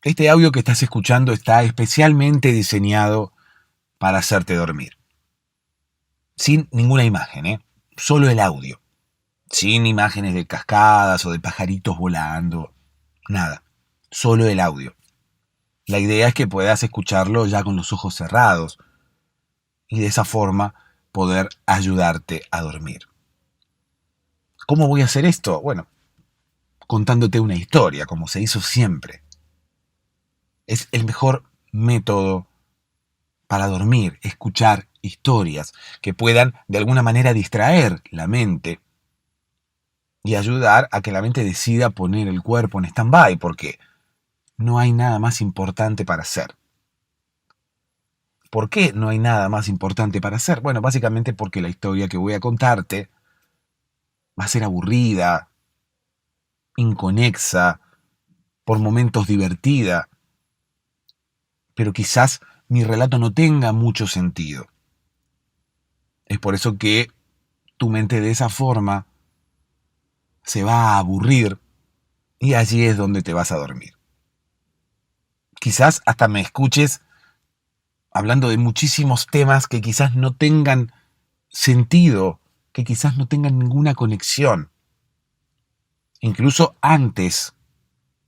Este audio que estás escuchando está especialmente diseñado para hacerte dormir. Sin ninguna imagen, solo el audio. Sin imágenes de cascadas o de pajaritos volando. Nada. Solo el audio. La idea es que puedas escucharlo ya con los ojos cerrados y de esa forma poder ayudarte a dormir. ¿Cómo voy a hacer esto? Bueno, contándote una historia, como se hizo siempre. Es el mejor método para dormir, escuchar historias que puedan de alguna manera distraer la mente y ayudar a que la mente decida poner el cuerpo en stand-by, porque no hay nada más importante para hacer. ¿Por qué no hay nada más importante para hacer? Bueno, básicamente porque la historia que voy a contarte va a ser aburrida, inconexa, por momentos divertida, pero quizás mi relato no tenga mucho sentido. Es por eso que tu mente de esa forma se va a aburrir y allí es donde te vas a dormir. Quizás hasta me escuches hablando de muchísimos temas que quizás no tengan sentido, que quizás no tengan ninguna conexión, incluso antes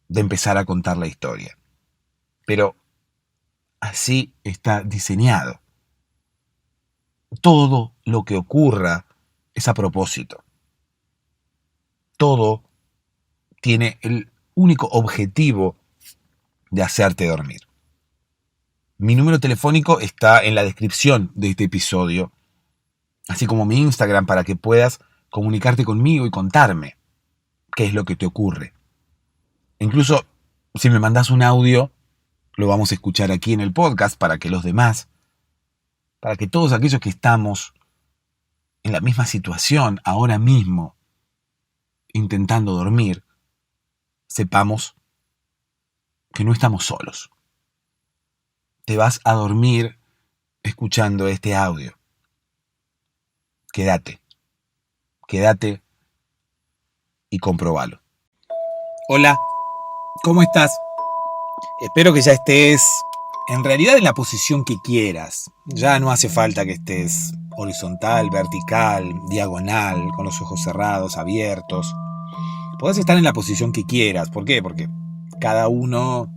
de empezar a contar la historia. Pero así está diseñado. Todo lo que ocurra es a propósito. Todo tiene el único objetivo de hacerte dormir. Mi número telefónico está en la descripción de este episodio, así como mi Instagram, para que puedas comunicarte conmigo y contarme qué es lo que te ocurre. Incluso si me mandas un audio, lo vamos a escuchar aquí en el podcast para que los demás, para que todos aquellos que estamos en la misma situación ahora mismo, intentando dormir, sepamos que no estamos solos. Te vas a dormir escuchando este audio. Quédate y comprobalo. Hola, ¿cómo estás? Espero que ya estés en realidad en la posición que quieras. Ya no hace falta que estés horizontal, vertical, diagonal, con los ojos cerrados, abiertos. Podés estar en la posición que quieras. ¿Por qué? Porque cada uno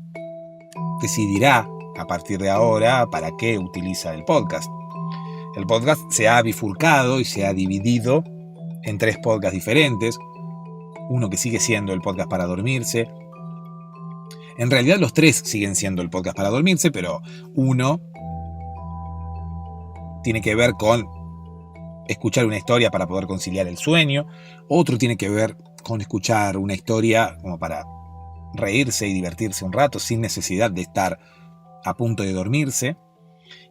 decidirá a partir de ahora para qué utiliza el podcast. El podcast se ha bifurcado y se ha dividido en 3 podcasts diferentes. Uno que sigue siendo el podcast para dormirse. En realidad los 3 siguen siendo el podcast para dormirse, pero uno tiene que ver con escuchar una historia para poder conciliar el sueño. Otro tiene que ver con escuchar una historia como para reírse y divertirse un rato sin necesidad de estar a punto de dormirse.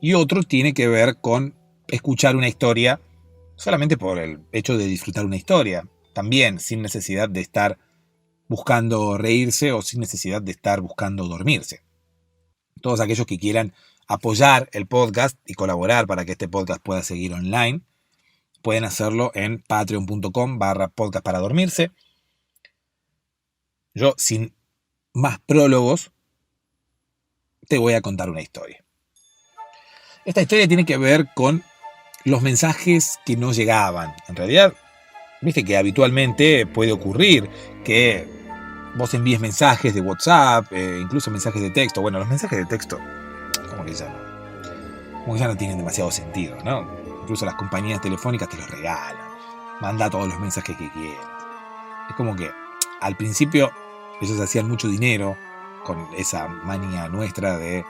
Y otro tiene que ver con escuchar una historia solamente por el hecho de disfrutar una historia, también sin necesidad de estar buscando reírse o sin necesidad de estar buscando dormirse. Todos aquellos que quieran apoyar el podcast y colaborar para que este podcast pueda seguir online, pueden hacerlo en patreon.com/podcast para dormirse. Yo, sin más prólogos, te voy a contar una historia. Esta historia tiene que ver con los mensajes que no llegaban. En realidad, viste que habitualmente puede ocurrir que vos envíes mensajes de WhatsApp, incluso mensajes de texto. Bueno, los mensajes de texto como que ya no tienen demasiado sentido, ¿no? Incluso las compañías telefónicas te los regalan. Manda todos los mensajes que quieras. Es como que al principio ellos hacían mucho dinero con esa manía nuestra de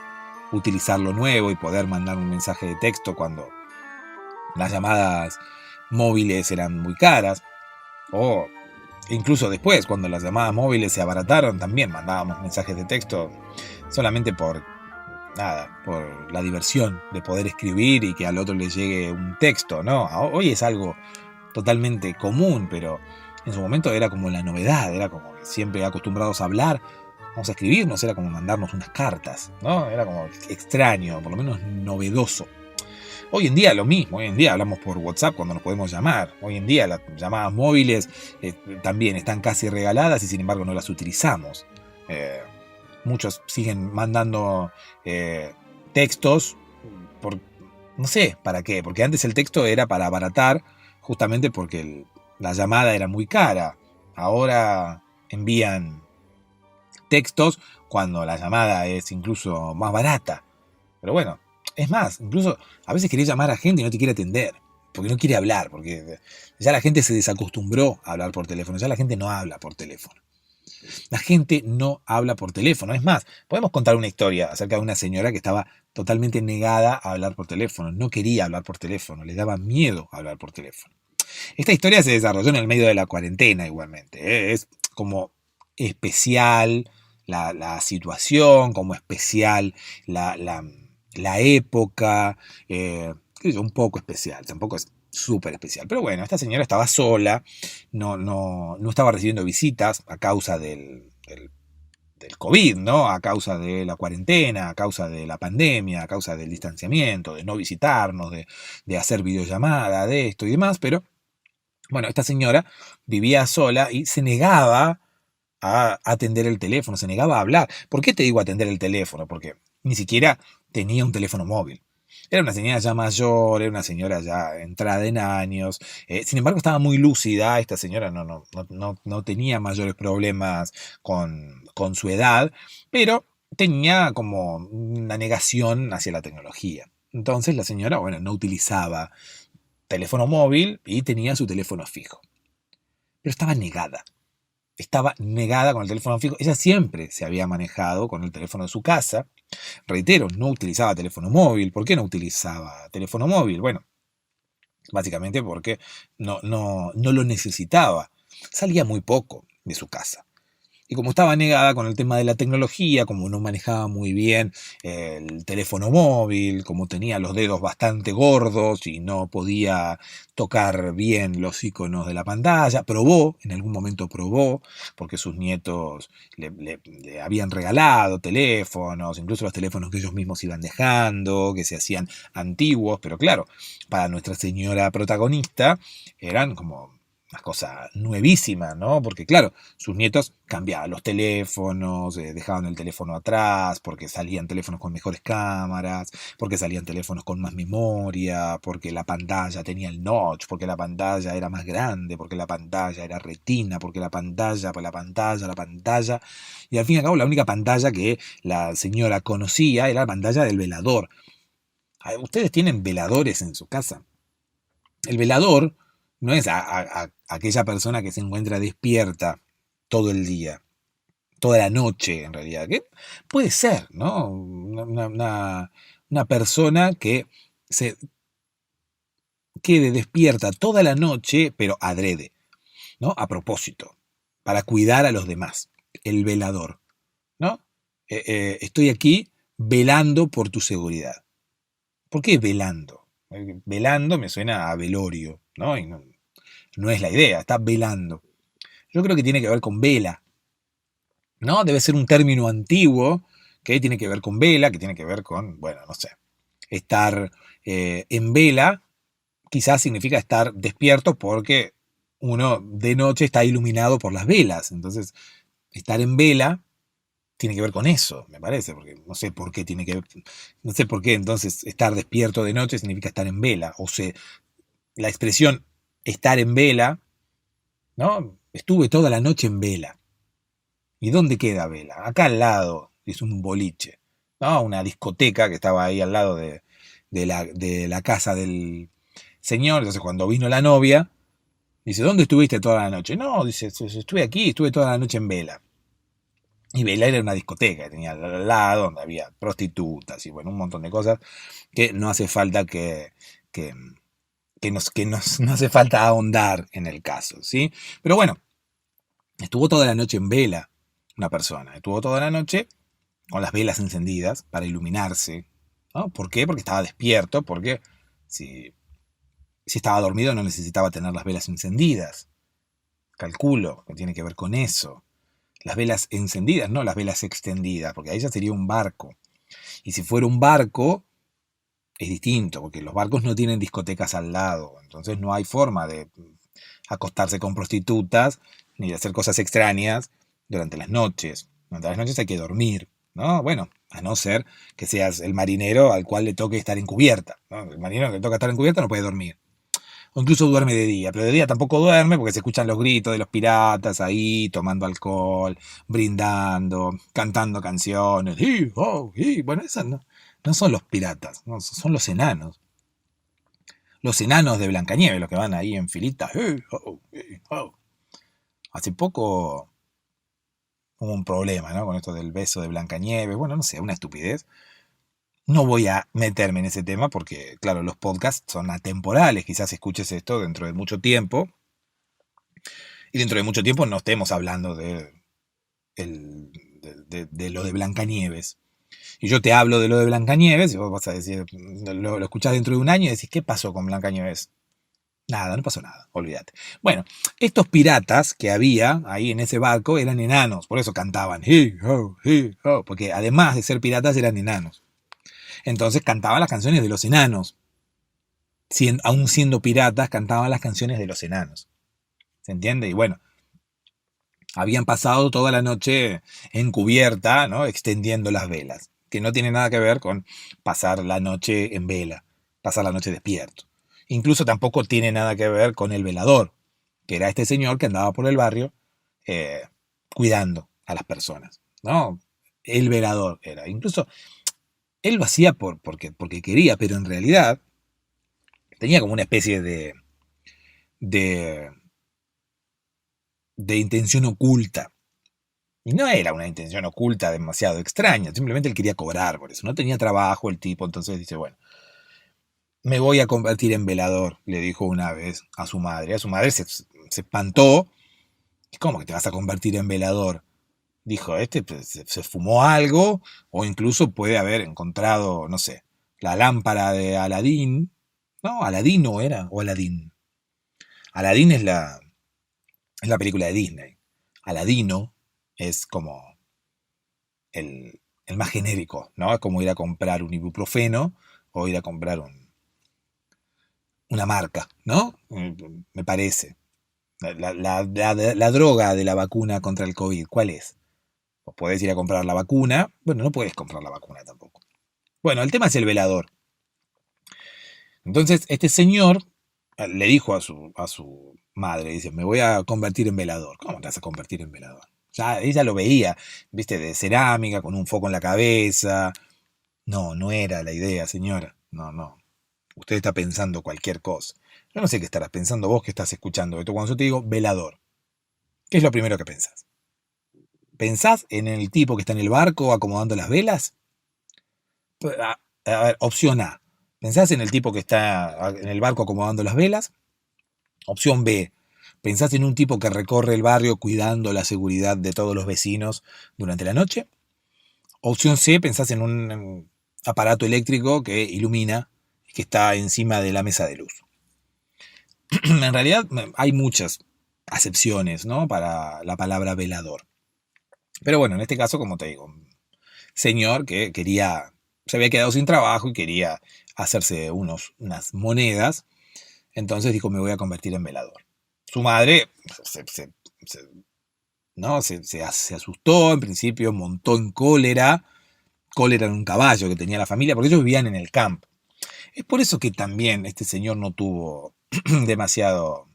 utilizar lo nuevo y poder mandar un mensaje de texto cuando las llamadas móviles eran muy caras. O incluso después, cuando las llamadas móviles se abarataron, también mandábamos mensajes de texto solamente por la diversión de poder escribir y que al otro le llegue un texto, ¿no? Hoy es algo totalmente común, pero en su momento era como la novedad, era como que siempre acostumbrados a hablar, vamos a escribirnos, era como mandarnos unas cartas, ¿no? Era como extraño, por lo menos novedoso. Hoy en día lo mismo, hoy en día hablamos por WhatsApp cuando nos podemos llamar. Hoy en día las llamadas móviles también están casi regaladas y sin embargo no las utilizamos. muchos siguen mandando textos por, no sé para qué, porque antes el texto era para abaratar, justamente porque la llamada era muy cara. Ahora envían textos cuando la llamada es incluso más barata. Pero bueno, es más, incluso a veces querés llamar a gente y no te quiere atender, porque no quiere hablar, porque ya la gente se desacostumbró a hablar por teléfono, ya la gente no habla por teléfono. La gente no habla por teléfono. Es más, podemos contar una historia acerca de una señora que estaba totalmente negada a hablar por teléfono, no quería hablar por teléfono, le daba miedo hablar por teléfono. Esta historia se desarrolló en el medio de la cuarentena igualmente. Es como especial la situación, como especial la época, un poco especial, tampoco es súper especial. Pero bueno, esta señora estaba sola, no estaba recibiendo visitas a causa del COVID, ¿no? A causa de la cuarentena, a causa de la pandemia, a causa del distanciamiento, de no visitarnos, de hacer videollamada, de esto y demás, pero bueno, esta señora vivía sola y se negaba a atender el teléfono, se negaba a hablar. ¿Por qué te digo atender el teléfono? Porque ni siquiera tenía un teléfono móvil. Era una señora ya mayor, era una señora ya entrada en años. Sin embargo, estaba muy lúcida. Esta señora no tenía mayores problemas con su edad, pero tenía como una negación hacia la tecnología. Entonces la señora, bueno, no utilizaba teléfono móvil y tenía su teléfono fijo. Pero estaba negada con el teléfono fijo. Ella siempre se había manejado con el teléfono de su casa. Reitero, no utilizaba teléfono móvil. ¿Por qué no utilizaba teléfono móvil? Bueno, básicamente porque no lo necesitaba. Salía muy poco de su casa. Y como estaba negada con el tema de la tecnología, como no manejaba muy bien el teléfono móvil, como tenía los dedos bastante gordos y no podía tocar bien los iconos de la pantalla, en algún momento probó, porque sus nietos le habían regalado teléfonos, incluso los teléfonos que ellos mismos iban dejando, que se hacían antiguos, pero claro, para nuestra señora protagonista eran como una cosa nuevísima, ¿no? Porque claro, sus nietos cambiaban los teléfonos, dejaban el teléfono atrás, porque salían teléfonos con mejores cámaras, porque salían teléfonos con más memoria, porque la pantalla tenía el notch, porque la pantalla era más grande, porque la pantalla era retina, porque la pantalla, y al fin y al cabo la única pantalla que la señora conocía era la pantalla del velador. ¿Ustedes tienen veladores en su casa? El velador no es aquella persona que se encuentra despierta todo el día, toda la noche en realidad, que puede ser, ¿no? Una persona que se quede despierta toda la noche, pero adrede, ¿no? A propósito, para cuidar a los demás, el velador, ¿no? Estoy aquí velando por tu seguridad. ¿Por qué velando? Velando me suena a velorio, ¿no? Y no es la idea, está velando. Yo creo que tiene que ver con vela, ¿no? Debe ser un término antiguo que tiene que ver con vela, que tiene que ver con, bueno, no sé, estar en vela quizás significa estar despierto porque uno de noche está iluminado por las velas. Entonces, estar en vela tiene que ver con eso, me parece, porque no sé por qué tiene que ver, no sé por qué entonces estar despierto de noche significa estar en vela. O sea, la expresión estar en vela, ¿no? Estuve toda la noche en vela. ¿Y dónde queda Vela? Acá al lado, es un boliche, ¿no? Una discoteca que estaba ahí al lado de la casa del señor. Entonces cuando vino la novia, dice, ¿dónde estuviste toda la noche? No, dice, estuve aquí, estuve toda la noche en Vela. Y Vela era una discoteca que tenía al lado, donde había prostitutas y bueno, un montón de cosas que no hace falta que, no hace falta ahondar en el caso, ¿sí? Pero bueno, estuvo toda la noche en Vela una persona, estuvo toda la noche con las velas encendidas para iluminarse, ¿no? ¿Por qué? Porque estaba despierto, porque si, si estaba dormido no necesitaba tener las velas encendidas. Calculo que tiene que ver con eso. Las velas encendidas, no las velas extendidas, porque ahí ya sería un barco. Y si fuera un barco, es distinto, porque los barcos no tienen discotecas al lado, entonces no hay forma de acostarse con prostitutas ni de hacer cosas extrañas durante las noches. Durante las noches hay que dormir. ¿no? Bueno, a no ser que seas el marinero al cual le toque estar en cubierta, ¿no? El marinero que le toca estar en cubierta no puede dormir. O incluso duerme de día, pero de día tampoco duerme porque se escuchan los gritos de los piratas ahí, tomando alcohol, brindando, cantando canciones. Bueno, esos no son los piratas, no, son los enanos. Los enanos de Blancanieves, los que van ahí en filita. Hace poco hubo un problema, ¿no? Con esto del beso de Blancanieves. Bueno, no sé, una estupidez. No voy a meterme en ese tema porque, claro, los podcasts son atemporales. Quizás escuches esto dentro de mucho tiempo. Y dentro de mucho tiempo no estemos hablando de lo de Blancanieves. Y yo te hablo de lo de Blancanieves y vos vas a decir, lo escuchás dentro de un año y decís, ¿qué pasó con Blancanieves? Nada, no pasó nada, olvídate. Bueno, estos piratas que había ahí en ese barco eran enanos, por eso cantaban, porque además de ser piratas eran enanos. Entonces cantaban las canciones de los enanos. Aún siendo piratas, cantaban las canciones de los enanos. ¿Se entiende? Y bueno, habían pasado toda la noche en cubierta, ¿no? Extendiendo las velas, que no tiene nada que ver con pasar la noche en vela, pasar la noche despierto. Incluso tampoco tiene nada que ver con el velador, que era este señor que andaba por el barrio eh, cuidando a las personas, ¿no? El velador era. Incluso él lo hacía porque quería, pero en realidad tenía como una especie de, de intención oculta. Y no era una intención oculta demasiado extraña, simplemente él quería cobrar por eso. No tenía trabajo el tipo, entonces dice, bueno, me voy a convertir en velador, le dijo una vez a su madre. A su madre se espantó. ¿Cómo que te vas a convertir en velador? Dijo, pues, se fumó algo, o incluso puede haber encontrado, no sé, la lámpara de Aladín. No, Aladino era, o Aladín. Aladín es la película de Disney. Aladino es como el más genérico, ¿no? Es como ir a comprar un ibuprofeno o ir a comprar una marca, ¿no? Me parece. La droga de la vacuna contra el COVID, ¿cuál es? Vos podés ir a comprar la vacuna. Bueno, no podés comprar la vacuna tampoco. Bueno, el tema es el velador. Entonces, este señor le dijo a su madre, dice, me voy a convertir en velador. ¿Cómo te vas a convertir en velador? Ya, ella lo veía, viste, de cerámica, con un foco en la cabeza. No, no era la idea, señora. No, no. Usted está pensando cualquier cosa. Yo no sé qué estarás pensando vos que estás escuchando esto. Cuando yo te digo velador, ¿qué es lo primero que pensás? ¿Pensás en el tipo que está en el barco acomodando las velas? A ver, opción A. ¿Pensás en el tipo que está en el barco acomodando las velas? Opción B. ¿Pensás en un tipo que recorre el barrio cuidando la seguridad de todos los vecinos durante la noche? Opción C. ¿Pensás en un aparato eléctrico que ilumina y que está encima de la mesa de luz? En realidad hay muchas acepciones, ¿no? Para la palabra velador. Pero bueno, en este caso, como te digo, un señor que se había quedado sin trabajo y quería hacerse unas monedas, entonces dijo, me voy a convertir en velador. Su madre ¿no? se asustó, en principio montó en cólera en un caballo que tenía la familia, porque ellos vivían en el campo. Es por eso que también este señor no tuvo demasiado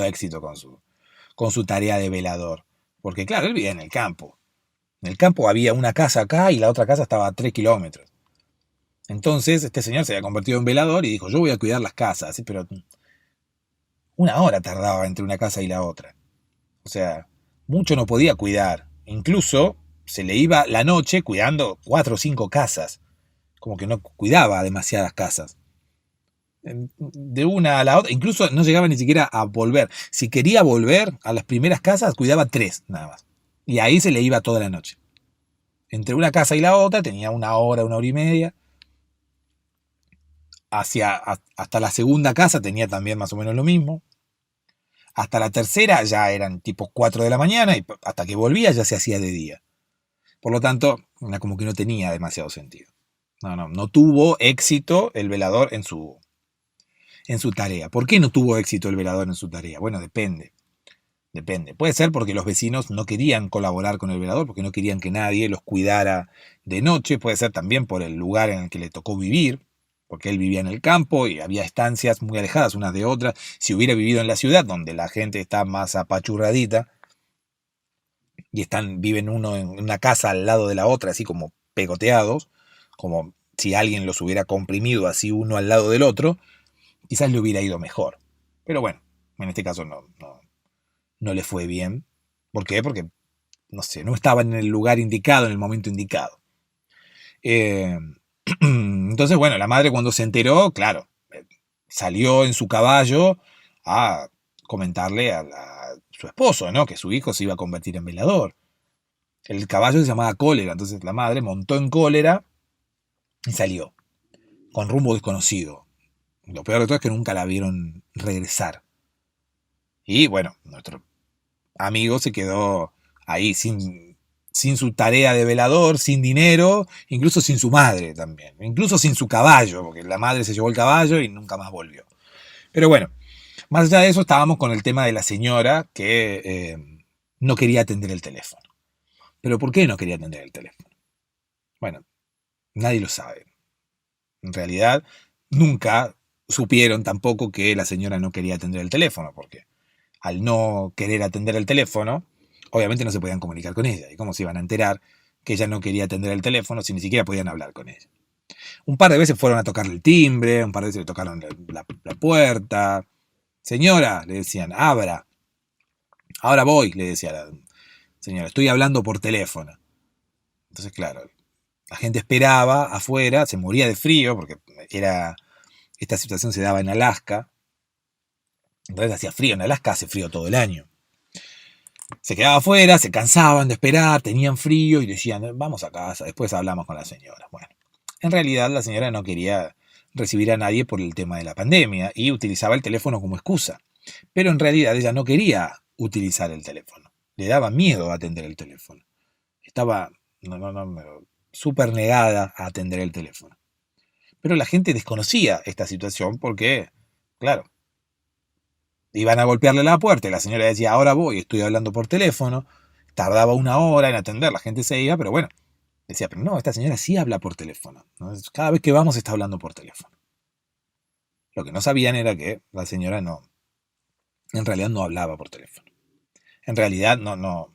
éxito con su tarea de velador. Porque claro, él vivía en el campo. En el campo había una casa acá y la otra casa estaba a 3 kilómetros. Entonces este señor se había convertido en velador y dijo, yo voy a cuidar las casas. ¿Sí? Pero una hora tardaba entre una casa y la otra. O sea, mucho no podía cuidar. Incluso se le iba la noche cuidando 4 o 5 casas. Como que no cuidaba demasiadas casas. De una a la otra, incluso no llegaba ni siquiera a volver. Si quería volver a las primeras casas, cuidaba 3 nada más. Y ahí se le iba toda la noche. Entre una casa y la otra tenía una hora y media. Hasta la segunda casa tenía también más o menos lo mismo. Hasta la tercera ya eran tipo 4 de la mañana y hasta que volvía ya se hacía de día. Por lo tanto, como que no tenía demasiado sentido. No tuvo éxito el velador en su tarea. ¿Por qué no tuvo éxito el velador en su tarea? Bueno, depende Depende. Puede ser porque los vecinos no querían colaborar con el velador, porque no querían que nadie los cuidara de noche. Puede ser también por el lugar en el que le tocó vivir, porque él vivía en el campo y había estancias muy alejadas unas de otras. Si hubiera vivido en la ciudad, donde la gente está más apachurradita y viven uno en una casa al lado de la otra, así como pegoteados, como si alguien los hubiera comprimido así uno al lado del otro, quizás le hubiera ido mejor. Pero bueno, en este caso no le fue bien. ¿Por qué? Porque, no sé, no estaba en el lugar indicado, en el momento indicado. Eh, entonces, bueno, la madre cuando se enteró, claro, salió en su caballo a comentarle a su esposo, ¿no? Que su hijo se iba a convertir en velador. El caballo se llamaba Cólera, entonces la madre montó en Cólera y salió, con rumbo desconocido. Lo peor de todo es que nunca la vieron regresar. Y bueno, nuestro amigo se quedó ahí sin su tarea de velador, sin dinero, incluso sin su madre también, incluso sin su caballo, porque la madre se llevó el caballo y nunca más volvió. Pero bueno, más allá de eso estábamos con el tema de la señora que no quería atender el teléfono. ¿Pero por qué no quería atender el teléfono? Bueno, nadie lo sabe. En realidad, nunca supieron tampoco que la señora no quería atender el teléfono, porque al no querer atender el teléfono, obviamente no se podían comunicar con ella. ¿Y cómo se iban a enterar que ella no quería atender el teléfono si ni siquiera podían hablar con ella? Un par de veces fueron a tocarle el timbre, un par de veces le tocaron la puerta. Señora, le decían, abra. Ahora voy, le decía la señora, estoy hablando por teléfono. Entonces, claro, la gente esperaba afuera, se moría de frío, porque esta situación se daba en Alaska. Entonces hacía frío, en Alaska hace frío todo el año. Se quedaba afuera, se cansaban de esperar, tenían frío y decían, vamos a casa, después hablamos con la señora. Bueno, en realidad la señora no quería recibir a nadie por el tema de la pandemia y utilizaba el teléfono como excusa. Pero en realidad ella no quería utilizar el teléfono. Le daba miedo atender el teléfono. Estaba súper negada a atender el teléfono. Pero la gente desconocía esta situación porque, claro, iban a golpearle la puerta y la señora decía, ahora voy, estoy hablando por teléfono. Tardaba una hora en atender, la gente se iba, pero bueno, decía, pero no, esta señora sí habla por teléfono, ¿no? Cada vez que vamos está hablando por teléfono. Lo que no sabían era que la señora en realidad no hablaba por teléfono. En realidad no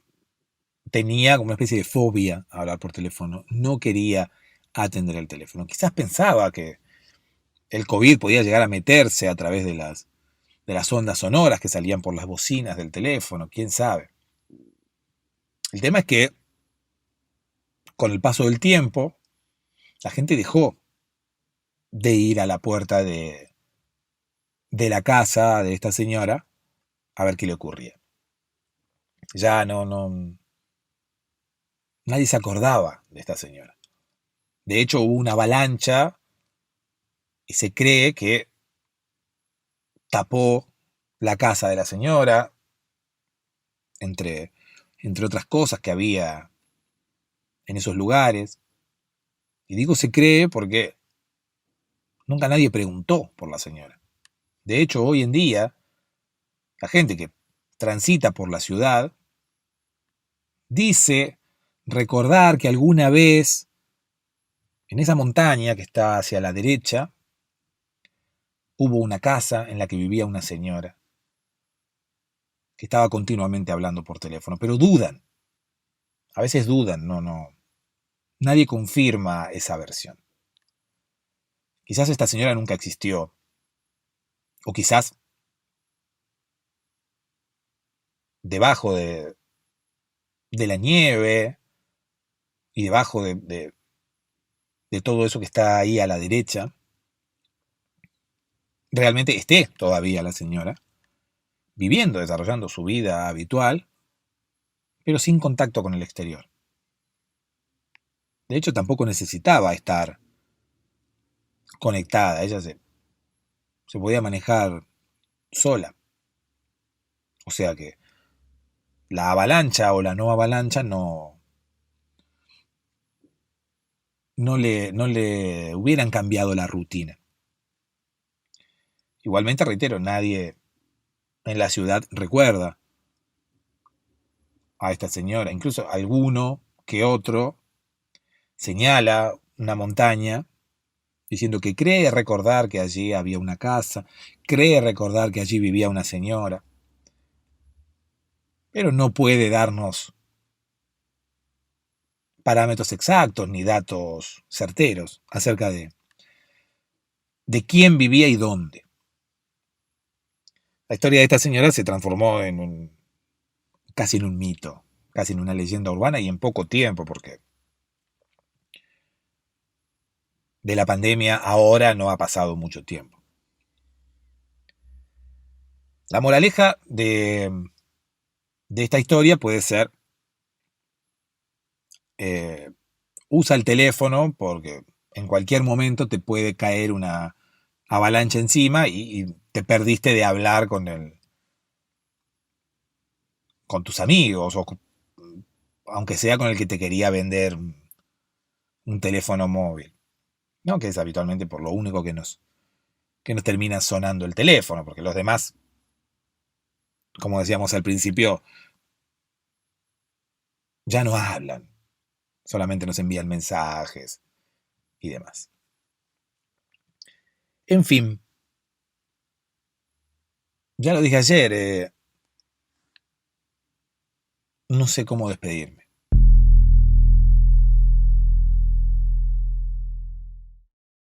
tenía como una especie de fobia a hablar por teléfono, no quería atender el teléfono. Quizás pensaba que el COVID podía llegar a meterse a través de las ondas sonoras que salían por las bocinas del teléfono, quién sabe. El tema es que con el paso del tiempo, la gente dejó de ir a la puerta de la casa de esta señora a ver qué le ocurría. Ya nadie se acordaba de esta señora. De hecho, hubo una avalancha y se cree que tapó la casa de la señora, entre otras cosas que había en esos lugares. Y digo se cree porque nunca nadie preguntó por la señora. De hecho, hoy en día, la gente que transita por la ciudad dice recordar que alguna vez, en esa montaña que está hacia la derecha, hubo una casa en la que vivía una señora que estaba continuamente hablando por teléfono, pero dudan, a veces dudan, nadie confirma esa versión. Quizás esta señora nunca existió, o quizás debajo de la nieve y debajo de todo eso que está ahí a la derecha, realmente esté todavía la señora viviendo, desarrollando su vida habitual, pero sin contacto con el exterior. De hecho, tampoco necesitaba estar conectada, ella se podía manejar sola. O sea que la avalancha o la no avalancha no le hubieran cambiado la rutina. Igualmente, reitero, nadie en la ciudad recuerda a esta señora, incluso alguno que otro señala una montaña diciendo que cree recordar que allí había una casa, cree recordar que allí vivía una señora, pero no puede darnos parámetros exactos ni datos certeros acerca de quién vivía y dónde. La historia de esta señora se transformó casi en un mito, casi en una leyenda urbana y en poco tiempo, porque de la pandemia ahora no ha pasado mucho tiempo. La moraleja de esta historia puede ser, usa el teléfono porque en cualquier momento te puede caer una avalancha encima y te perdiste de hablar con tus amigos, o aunque sea con el que te quería vender un teléfono móvil, ¿no? Que es habitualmente por lo único que nos termina sonando el teléfono, porque los demás, como decíamos al principio, ya no hablan, solamente nos envían mensajes y demás. En fin, ya lo dije ayer, no sé cómo despedirme.